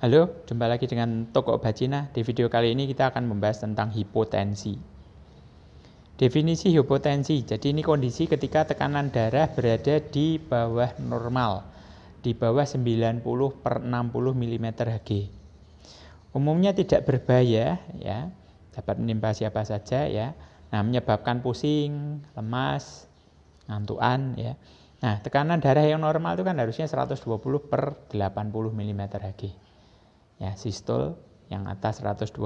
Halo, jumpa lagi dengan Toko Obat Cina. Di video kali ini kita akan membahas tentang hipotensi. Definisi hipotensi, jadi ini kondisi ketika tekanan darah berada di bawah normal, di bawah 90/60 mm Hg. Umumnya tidak berbahaya, ya, dapat menimpa siapa saja, ya. Nah, menyebabkan pusing, lemas, ngantukan, ya. Nah, tekanan darah yang normal itu kan harusnya 120/80 mm Hg. Ya, sistol yang atas 120,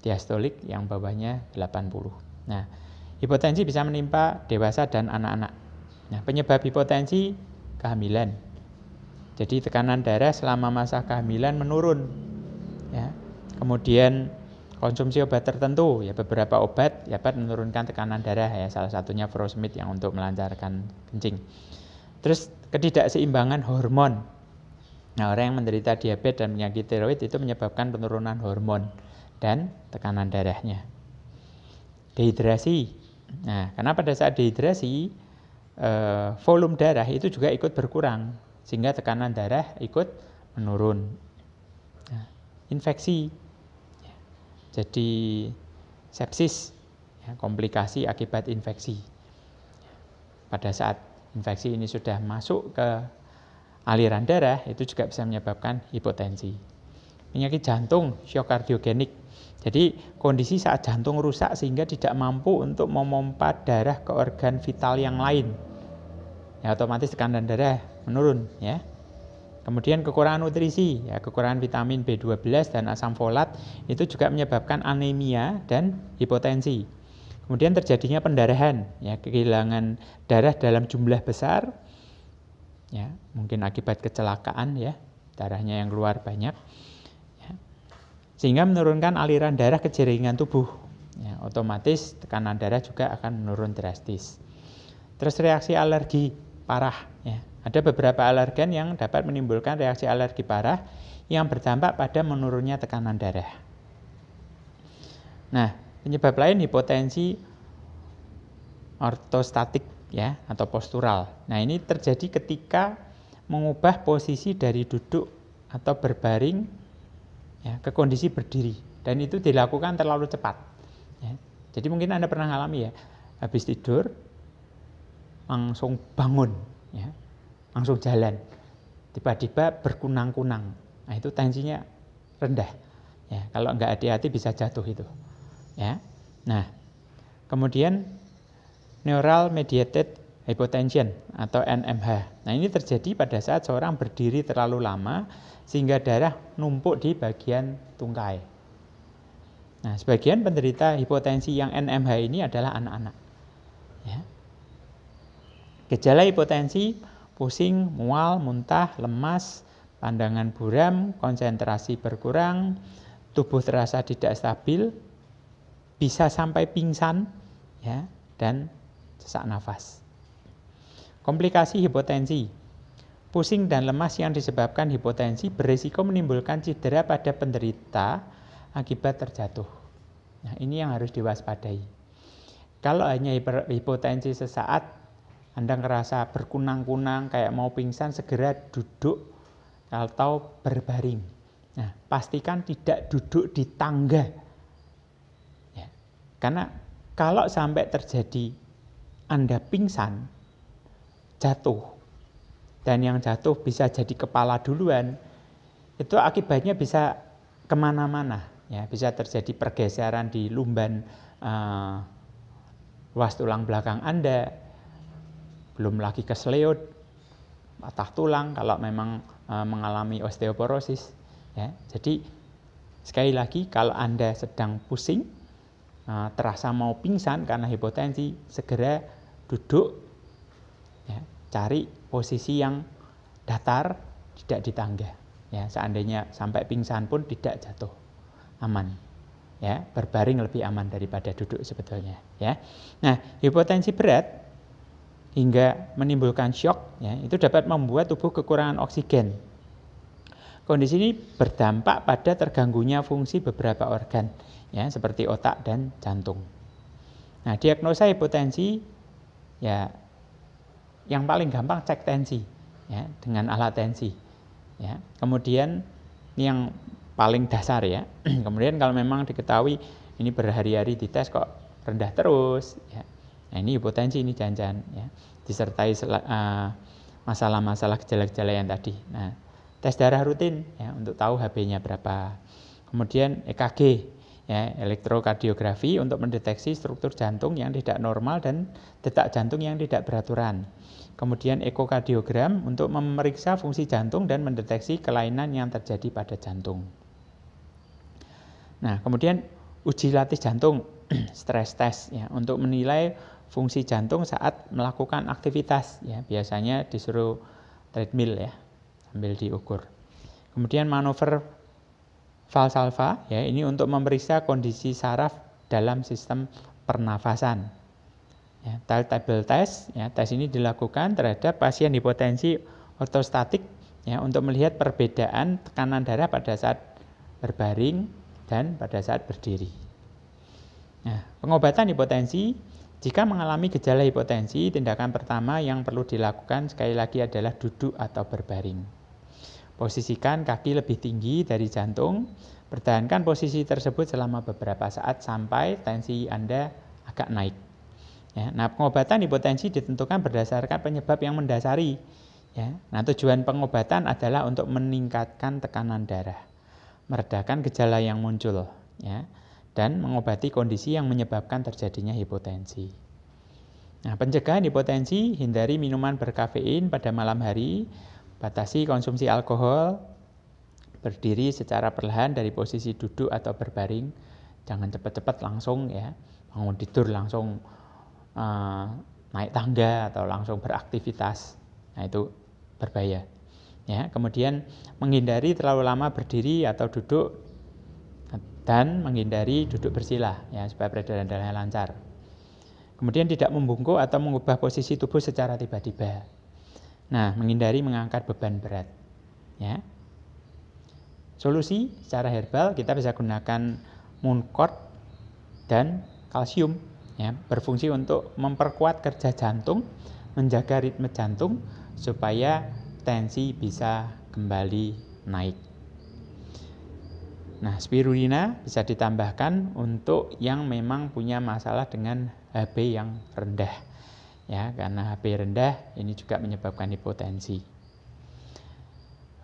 diastolik yang bawahnya 80. Nah, hipotensi bisa menimpa dewasa dan anak-anak. Nah, penyebab hipotensi kehamilan. Jadi tekanan darah selama masa kehamilan menurun. Ya. Kemudian konsumsi obat tertentu, ya beberapa obat dapat menurunkan tekanan darah, ya salah satunya furosemid yang untuk melancarkan kencing. Terus ketidakseimbangan hormon. Nah, orang yang menderita diabetes dan penyakit tiroid itu menyebabkan penurunan hormon dan tekanan darahnya. Dehidrasi. Nah, karena pada saat dehidrasi, volume darah itu juga ikut berkurang, sehingga tekanan darah ikut menurun. Nah, infeksi. Jadi sepsis, ya, komplikasi akibat infeksi. Pada saat infeksi ini sudah masuk ke aliran darah, itu juga bisa menyebabkan hipotensi. Penyakit jantung, syok kardiogenik. Jadi kondisi saat jantung rusak sehingga tidak mampu untuk memompa darah ke organ vital yang lain. Ya, otomatis tekanan darah menurun, ya. Kemudian kekurangan nutrisi, ya, kekurangan vitamin B12 dan asam folat itu juga menyebabkan anemia dan hipotensi. Kemudian terjadinya pendarahan, ya, kehilangan darah dalam jumlah besar. Ya, mungkin akibat kecelakaan, ya, darahnya yang keluar banyak, ya, sehingga menurunkan aliran darah ke jaringan tubuh, ya, otomatis tekanan darah juga akan menurun drastis. Terus reaksi alergi parah, ya, ada beberapa alergen yang dapat menimbulkan reaksi alergi parah yang berdampak pada menurunnya tekanan darah. Nah, penyebab lain hipotensi ortostatik, ya, atau postural. Nah, ini terjadi ketika mengubah posisi dari duduk atau berbaring, ya, ke kondisi berdiri, dan itu dilakukan terlalu cepat, ya. Jadi mungkin Anda pernah alami, ya, habis tidur langsung bangun, ya, langsung jalan, tiba-tiba berkunang-kunang. Nah, itu tensinya rendah, ya. Kalau nggak hati-hati bisa jatuh itu, ya. Nah, kemudian neural mediated hypotension atau NMH. Nah, ini terjadi pada saat seorang berdiri terlalu lama sehingga darah numpuk di bagian tungkai. Nah, sebagian penderita hipotensi yang NMH ini adalah anak-anak, ya. Gejala hipotensi: pusing, mual, muntah, lemas, pandangan buram, konsentrasi berkurang, tubuh terasa tidak stabil, bisa sampai pingsan, ya, dan sesak nafas. Komplikasi hipotensi: pusing dan lemas yang disebabkan hipotensi berisiko menimbulkan cedera pada penderita akibat terjatuh. Nah, ini yang harus diwaspadai. Kalau hanya hipotensi sesaat, Anda ngerasa berkunang-kunang kayak mau pingsan, segera duduk atau berbaring. Nah, pastikan tidak duduk di tangga, ya. Karena kalau sampai terjadi Anda pingsan, jatuh, dan yang jatuh bisa jadi kepala duluan, itu akibatnya bisa kemana-mana, ya, bisa terjadi pergeseran di lumban ruas tulang belakang Anda, belum lagi kesleo, patah tulang kalau memang mengalami osteoporosis, ya. Jadi sekali lagi, kalau Anda sedang pusing, terasa mau pingsan karena hipotensi, segera duduk, ya, cari posisi yang datar, tidak di tangga, ya. Seandainya sampai pingsan pun tidak jatuh, aman, ya. Berbaring lebih aman daripada duduk sebetulnya, ya. Nah, hipotensi berat hingga menimbulkan syok, ya, itu dapat membuat tubuh kekurangan oksigen. Kondisi ini berdampak pada terganggunya fungsi beberapa organ, ya, seperti otak dan jantung. Nah, diagnosa hipotensi, ya, yang paling gampang cek tensi, ya, dengan alat tensi, ya. Kemudian Ini yang paling dasar ya. Kemudian kalau memang diketahui ini berhari-hari dites kok rendah terus, ya. Nah ini hipotensi, ini jangan-jangan ya. Disertai masalah-masalah gejala-gejala yang tadi. Nah, tes darah rutin ya untuk tahu HB-nya berapa. Kemudian EKG ya, elektrokardiografi untuk mendeteksi struktur jantung yang tidak normal dan detak jantung yang tidak beraturan. Kemudian ekokardiogram untuk memeriksa fungsi jantung dan mendeteksi kelainan yang terjadi pada jantung. Nah, kemudian uji latih jantung, stress test ya, untuk menilai fungsi jantung saat melakukan aktivitas ya, biasanya disuruh treadmill ya, sambil diukur. Kemudian manuver Valsalva ya, ini untuk memeriksa kondisi saraf dalam sistem pernafasan. Ya, table test ya, tes ini dilakukan terhadap pasien hipotensi ortostatik ya, untuk melihat perbedaan tekanan darah pada saat berbaring dan pada saat berdiri. Nah, pengobatan hipotensi, jika mengalami gejala hipotensi, tindakan pertama yang perlu dilakukan sekali lagi adalah duduk atau berbaring. Posisikan kaki lebih tinggi dari jantung, pertahankan posisi tersebut selama beberapa saat sampai tensi Anda agak naik. Ya, nah, pengobatan hipotensi ditentukan berdasarkan penyebab yang mendasari. Ya. Nah, tujuan pengobatan adalah untuk meningkatkan tekanan darah, meredakan gejala yang muncul, ya, dan mengobati kondisi yang menyebabkan terjadinya hipotensi. Nah, pencegahan hipotensi, hindari minuman berkafein pada malam hari, batasi konsumsi alkohol, berdiri secara perlahan dari posisi duduk atau berbaring, jangan cepat-cepat langsung ya, bangun tidur langsung naik tangga atau langsung beraktivitas. Nah, itu berbahaya. Ya, kemudian menghindari terlalu lama berdiri atau duduk dan menghindari duduk bersila ya, supaya peredaran darahnya lancar. Kemudian tidak membungkuk atau mengubah posisi tubuh secara tiba-tiba. Nah, menghindari mengangkat beban berat. Ya. Solusi secara herbal kita bisa gunakan Mooncort dan kalsium ya, berfungsi untuk memperkuat kerja jantung, menjaga ritme jantung supaya tensi bisa kembali naik. Nah, spirulina bisa ditambahkan untuk yang memang punya masalah dengan HB yang rendah. Ya, karena HB rendah ini juga menyebabkan hipotensi.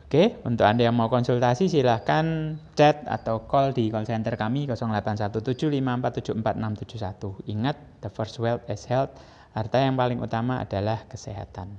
Oke, untuk Anda yang mau konsultasi silahkan chat atau call di call center kami 081754747671. Ingat, the first wealth is health. Harta yang paling utama adalah kesehatan.